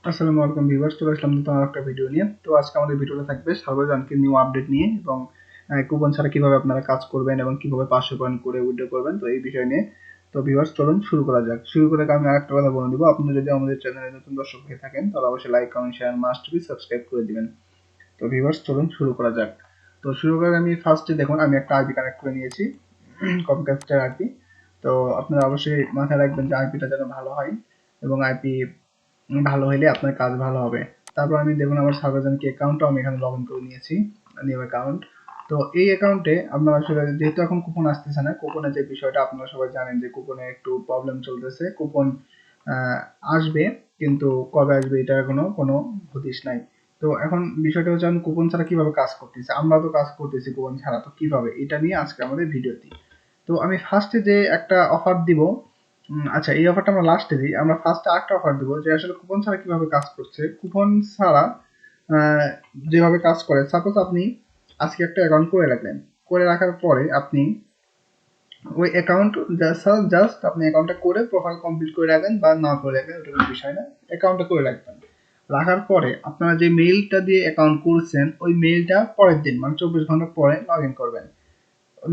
আসসালামু আলাইকুম ভিউয়ার্স, চলে আসলাম নতুন আরেকটা ভিডিও নিয়ে। তো আজকে আমাদের ভিডিওটা থাকবে সার্ভার নিউ আপডেট নিয়ে এবং কুপন ছাড়া কিভাবে আপনারা কাজ করবেন এবং কিভাবে 500 পয়েন্ট করে উইথড্র করবেন, তো এই বিষয় নিয়ে। তো ভিউয়ার্স চলুন শুরু করা যাক। শুরু করে আমি আরেকটা কথা বলে দিব, আপনারা যদি আমাদের চ্যানেলে নতুন দর্শক হয়ে থাকেন তাহলে অবশ্যই like, comment, share must be subscribe করে দিবেন। তো ভিউয়ার্স চলুন শুরু করা যাক। তো শুরু করে আমি ফার্স্টে দেখুন আমি একটা আইপি কানেক্ট করে নিয়েছি, কমকাস্টের আইপি। তো আপনারা অবশ্যই মাথায় রাখবেন যে আইপিটা যেন ভালো হয় এবং আইপি ভালো হইলে আপনার কাজ ভালো হবে। তারপর আমি দেখুন আমার সার্ভারজনকে অ্যাকাউন্টও আমি এখানে লগ ইন করে নিয়েছি, নিউ অ্যাকাউন্ট। তো এই অ্যাকাউন্টে আপনারা আসলে যেহেতু এখন কুপন আসতেছে না, কুপনের যে বিষয়টা আপনারা সবাই জানেন যে কুপনে একটু প্রবলেম চলতেছে। কুপন আসবে, কিন্তু কবে আসবে এটার কোনো হদিশ নাই। তো এখন বিষয়টা হচ্ছে আমি কুপন ছাড়া কিভাবে কাজ করতেছি, আমরা তো কাজ করতেছি কুপন ছাড়া, তো কিভাবে এটা নিয়ে আজকে আমাদের ভিডিওটি। তো আমি ফার্স্টে যে একটা অফার দিব, আচ্ছা এই অফারটা আমরা লাস্টে দিই। আমরা ফার্স্টে আরেকটা অফার দিব যে আসলে কুপন ছাড়া কিভাবে কাজ করছে। কুপন ছাড়া আহ, যেভাবে কাজ করে, সাপোজ আপনি আজকে একটা অ্যাকাউন্ট করে রাখলেন, করে রাখার পরে আপনি ওই অ্যাকাউন্ট জাস্ট আপনি অ্যাকাউন্টটা করে প্রোফাইল কমপ্লিট করে রাখবেন বা না করে রাখবেন, ওটা কোনো বিষয় না। অ্যাকাউন্টটা করে রাখবেন, রাখার পরে আপনারা যে মেইলটা দিয়ে অ্যাকাউন্ট করছেন ওই মেইলটা পরের দিন মানে 24 ঘন্টা পরে লগ ইন করবেন।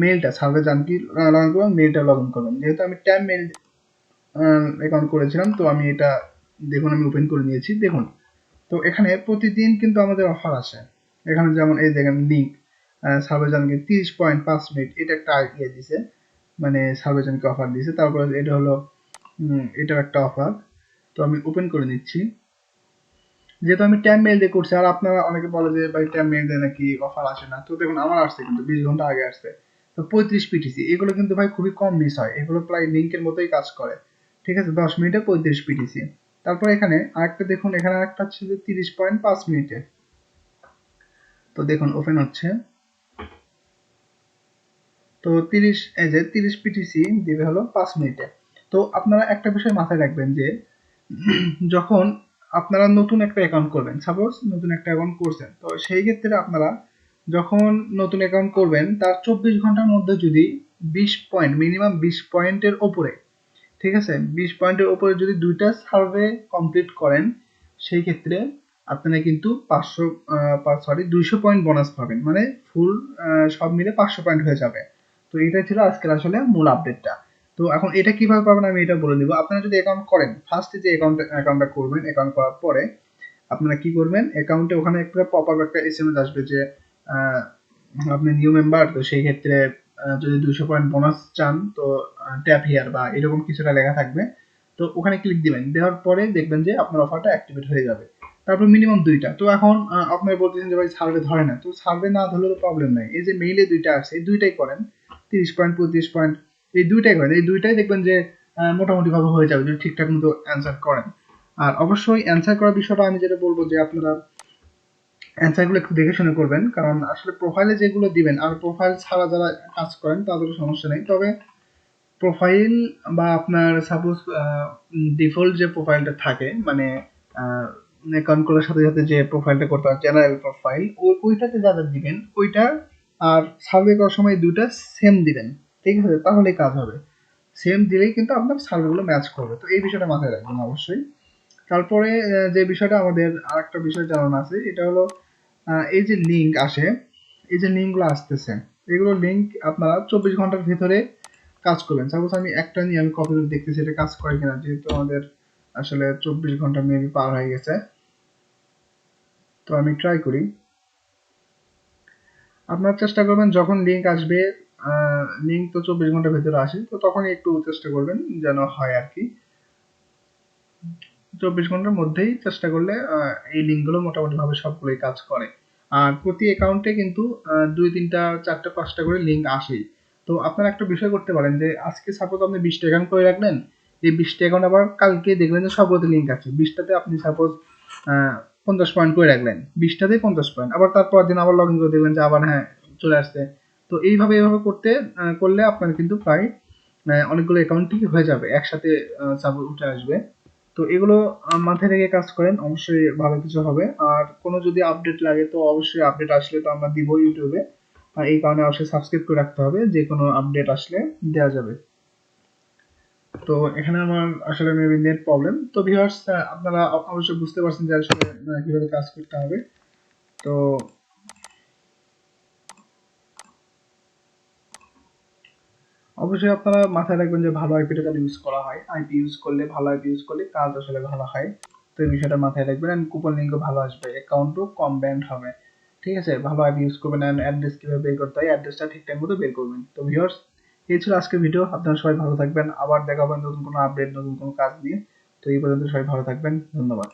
মেইলটা সার্ভে জানকি লগ ইন করবেন, মেইলটা লগ ইন করবেন। যেহেতু আমি ট্যাব মেইল অ্যাকাউন্ট করেছিলাম, তো আমি এটা দেখুন আমি ওপেন করে নিয়েছি। দেখুন, তো এখানে প্রতিদিন কিন্তু আমাদের অফার আসে। এখানে যেমন এই দেখেন লিঙ্ক, সার্ভেজানকে 30.5 মিনিট, এটা একটা ইয়ে দিছে, মানে সার্ভেজানকে অফার দিছে। তারপরে এটা হলো এটার একটা অফার। তো আমি ওপেন করে নিচ্ছি, যেহেতু আমি ট্যাব মেইল দিয়ে করছি। আর আপনারা অনেকে বলে যে ভাই ট্যাব মেইল দিয়ে নাকি অফার আসে না, তো দেখুন আমার আসছে কিন্তু 20 ঘন্টা আগে আসছে। তো 35 পিটিসি, এগুলো কিন্তু ভাই খুবই কম মিস হয়, এগুলো প্রায় লিঙ্কের মতোই কাজ করে। ঠিক আছে, 10 মিনিটে 35 পিটিসি। তারপর এখানে আরেকটা দেখুন, এখানে আরেকটা হচ্ছে যে 30.5 মিনিটে। তো দেখুন ওপেন হচ্ছে, তো 30, এই যে 30 পিটিসি দিবে হলো 5 মিনিটে। তো আপনারা একটা বিষয় মাথায় রাখবেন যে যখন আপনারা নতুন একটা অ্যাকাউন্ট করবেন, সাপোজ নতুন একটা অ্যাকাউন্ট করছেন, তো সেই ক্ষেত্রে আপনারা যখন নতুন অ্যাকাউন্ট করবেন তার 24 ঘন্টার মধ্যে যদি 20 পয়েন্ট, মিনিমাম 20 পয়েন্টের ওপরে, ঠিক আছে, 20 পয়েন্টের ওপরে যদি দুইটা সার্ভে কমপ্লিট করেন, সেই ক্ষেত্রে আপনারা কিন্তু 200 পয়েন্ট বোনাস পাবেন, মানে ফুল সব মিলে 500 পয়েন্ট হয়ে যাবে। তো এটা ছিল আজকের আসলে মূল আপডেটটা। তো এখন এটা কিভাবে পাবেন আমি এটা বলে দিব। আপনারা যদি অ্যাকাউন্ট করেন, ফার্স্টে যে অ্যাকাউন্টটা করবেন, অ্যাকাউন্ট করার পরে আপনারা কি করবেন, অ্যাকাউন্টে ওখানে একটা পপ আপ একটা এসএমএস আসবে যে আহ, আপনি নিউ মেম্বার। তো সেই ক্ষেত্রে যদি 200 পয়েন্ট বোনাস চান, তো ট্যাপ হিয়ার বা এরকম কিছুটা লেখা থাকবে। তো ওখানে ক্লিক দিবেন, দেওয়ার পরে দেখবেন যে আপনার অফারটা অ্যাক্টিভেট হয়ে যাবে। তারপর মিনিমাম দুইটা। তো এখন আপনারা বলতেছেন যে ভাই সার্ভে ধরে না, তো সার্ভে না ধরলে তো প্রবলেম নাই। এই যে মেইলে দুইটা আসছে, এই দুইটাই করেন, 30 পয়েন্ট 35 পয়েন্ট, এই দুইটাই করেন। এই দুইটাই দেখবেন যে মোটামুটি ভাবে হয়ে যাবে যদি ঠিকঠাক মতো অ্যান্সার করেন। আর অবশ্যই অ্যান্সার করার বিষয়টা আমি যেটা বলবো যে আপনারা অ্যান্সারগুলো একটু দেখে শুনে করবেন, কারণ আসলে প্রোফাইলে যেগুলো দিবেন আর প্রোফাইল ছাড়া যারা কাজ করেন তাদের সমস্যা নেই। তবে প্রোফাইল বা আপনার সাপোজ ডিফল্ট যে প্রোফাইলটা থাকে, মানে অ্যাকাউন্ট করার সাথে সাথে যে প্রোফাইলটা করতে হয় জেনারেল প্রোফাইল, ওইটাতে যা যা দিবেন ওইটা আর সার্ভে করার সময় দুইটা সেম দিবেন, ঠিক আছে, তাহলে কাজ হবে। সেম দিলেই কিন্তু আপনার সার্ভেগুলো ম্যাচ করবে। তো এই বিষয়টা মাথায় রাখবেন অবশ্যই। তারপরে যে বিষয়টা আমাদের আরেকটা বিষয় জানানো আছে, এটা হলো এই যে লিঙ্ক আসে, এই যে লিঙ্কগুলো আসতেছে, এগুলো লিঙ্ক আপনারা 24 ঘন্টার ভেতরে কাজ করবেন। সাপোজ আমি একটা নিয়ে আমি কপি করে দেখতেছি এটা কাজ করে কিনা, যেহেতু আমাদের আসলে 24 ঘন্টা মেবি পার হয়ে গেছে। তো আমি ট্রাই করি। আপনারা চেষ্টা করবেন যখন লিঙ্ক আসবে, লিঙ্ক তো 24 ঘন্টার ভেতরে আসে, তো তখনই একটু চেষ্টা করবেন যেন হয় আর কি। 24 ঘন্টার মধ্যেই চেষ্টা করলে এই লিঙ্কগুলো মোটামুটি ভাবে সবগুলোই কাজ করে। আর প্রতি অ্যাকাউন্টে কিন্তু 2, 3, 4, 5টা করে লিঙ্ক আসেই। তো আপনারা একটা বিষয় করতে পারেন যে আজকে সাপোজ আপনি 20টা অ্যাকাউন্ট করে রাখলেন, এই 20টা অ্যাকাউন্ট আবার কালকে দেখলেন যে সবগুলোতে লিঙ্ক আছে। 20টাতে আপনি সাপোজ 50 পয়েন্ট করে রাখলেন, 20টাতেই 50 পয়েন্ট, আবার তারপর দিন আবার লগ ইন করে দেখলেন যে আবার হ্যাঁ চলে আসছে। তো এইভাবে করলে আপনার কিন্তু প্রায় অনেকগুলো অ্যাকাউন্টই হয়ে যাবে একসাথে, সাপোজ উঠে আসবে। তো এগুলো মাথায় রেখে কাজ করেন, অবশ্যই ভালো কিছু হবে। আর কোনো যদি আপডেট লাগে তো অবশ্যই আপডেট আসলে তো আমরা দিব ইউটিউবে, এই কারণে অবশ্যই সাবস্ক্রাইব করে রাখতে হবে, যে কোনো আপডেট আসলে দেওয়া যাবে। তো এখানে আমার আসলে মেবি নেট প্রবলেম। তো ভিউয়ার্স, আপনারা অবশ্যই বুঝতে পারছেন যে আসলে কিভাবে কাজ করতে হবে। তো অবশ্যই আপনারা মাথায় রাখবেন যে ভালো আইপিটা যেন ইউজ করা হয়। আইপি ইউজ করলে, ভালো আইপি ইউজ করলে কাজ আসলে ভালো হয়। তো এই বিষয়টা মাথায় রাখবেন। এন্ড কুপন লিঙ্কও ভালো আসবে, অ্যাকাউন্টও কম ব্যান্ড হবে। ঠিক আছে, ভালো আইপি ইউজ করবেন। এন্ড অ্যাড্রেস কিভাবে বের করতে হয়, অ্যাড্রেসটা ঠিকঠাক মতো বের করবেন। তো ভিউয়ার্স, এই ছিল আজকের ভিডিও। আপনারা সবাই ভালো থাকবেন। আবার দেখা হবে নতুন কোনো আপডেট, নতুন কোনো কাজ নিয়ে। তো এই পর্যন্ত সবাই ভালো থাকবেন। ধন্যবাদ।